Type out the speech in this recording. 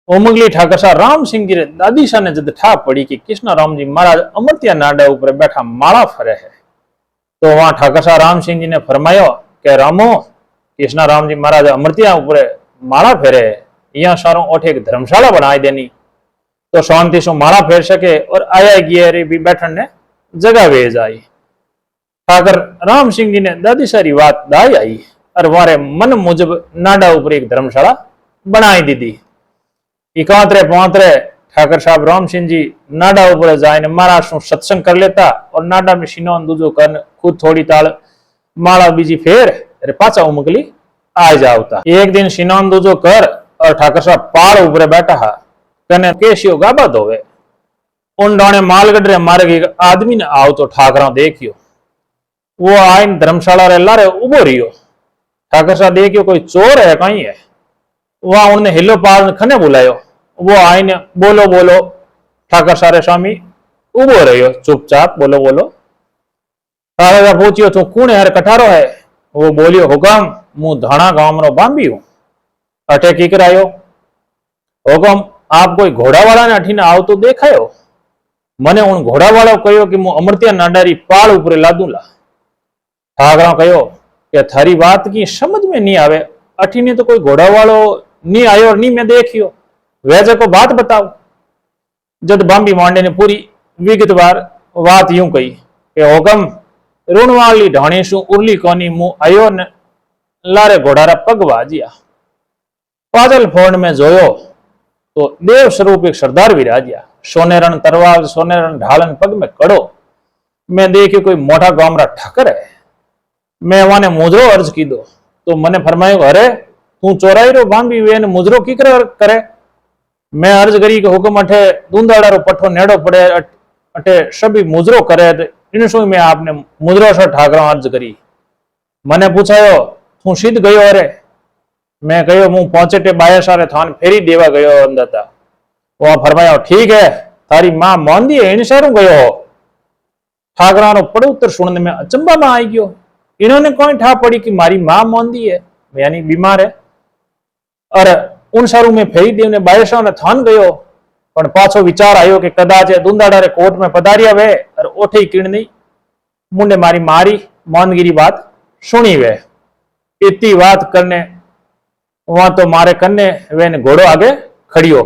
ओमगली ठाकर शाह राम सिंह जी रे दादी शाह ने जद ठा पड़ी कि कृष्ण राम जी महाराज अमरतिया नाडा ऊपर बैठा माला फरे है, तो वहां ठाकर शाह राम सिंह जी ने फरमायो कि रामो कृष्ण राम जी महाराज अमरतिया ऊपर माला फेरे है, यहाँ सारों ओठे एक धर्मशाला बनाई देनी तो शांति से माला फेर सके और आया गियर भी बैठन ने जगह वे जाई। ठाकर राम सिंह जी ने दादी सारी बात दाई आई और वारे मन मुजब नाडा ऊपर एक धर्मशाला बनाई दी। इकांतरे पांतरे ठाकर साहब राम सिंह जी नाडा ऊपर जाए महाराज सत्संग कर लेता और नाडा में शिनो दूजो कर खुद थोड़ी ताल माला बीजी फेर अरे पाचा उमगली आ जावता। एक दिन शिनो दूजो कर और ठाकर साहब पहाड़ ऊपर बैठा हा कने केशियो गाबा धोवे उन डाणे मालगढ़ मार्ग एक आदमी ने आओ तो ठाकरा देखियो वो आइन धर्मशाला रे लारे उबो रियो। ठाकर साहब देखियो कोई चोर है कहीं है, वहां उन्हें हिलो पाल खने बुलायो, वो आईने बोलो बोलो ठाकर सारे स्वामी उबो रहियो चुपचाप बोलो बोलो। ठाकर पूछियो तू कौन है कठारो है, वो बोलियो हुकम मु धाणा गांव रो बांबी हूं अठे की करायो। हुकम आप कोई घोड़ा वाला ने अठीने आव तो देखायो, मने उन घोड़ा वाला कहो कि मु अमरतिया नाडारी पाल ऊपर लादूला। ठाकरा कहो कि थारी बात की समझ में नहीं आवे, अठीने तो कोई घोड़ा वालो नहीं आयो और नहीं मैं देखियो, वैसे को बात बताओ। जद बांबी मांडे ने पूरी विगतवार बात यूं कही कि हुकम ऋणवाली ढाणी शू उरली कोनी मु आयो ने लारे घोड़ारा पग वाजिया। पाजल फोड़ में जोयो तो देव स्वरूप एक सरदार विराजिया, सोनेरण तरवार सोनेरण ढालन पग में कड़ो। मैं देखियो कोई मोटा गामरा ठकर है, मैं वाने मुजरो अर्ज की दो तो मने फरमायो अरे तू चोराई रो बांबी वे मुजरो की करे। मैं अर्ज करी कि हुक्म अठे दूंदाड़ा रो पठो नेड़ो पड़े अठे सभी मुजरो करे, इन सु मैं आपने मुजरो से ठाकरा अर्ज करी। मने पूछायो तू सीध गयो अरे, मैं कहो मु पहुंचे टे बाया सारे थान फेरी देवा गयो अंदर था। वहां फरमाया ठीक है थारी मां मोंदी है इन सारू गयो हो। ठाकरा नो पड़ोत्तर सुनने में अचंबा में आई गयो, इन्होंने कोई ठा पड़ी कि मारी मां मोंदी है यानी बीमार है और उन सारू में फेरी देव ने बायसा ने थान गयो, पण पाछो विचार आयो कि कदाच दूंदाड़ा रे कोर्ट में पधारिया वे और ओठे किण नहीं मुंडे मारी मारी मोंदगिरी बात सुनी वे। इतनी बात करने वहां तो मारे कन्ने वे घोड़ो आगे खड़ियो।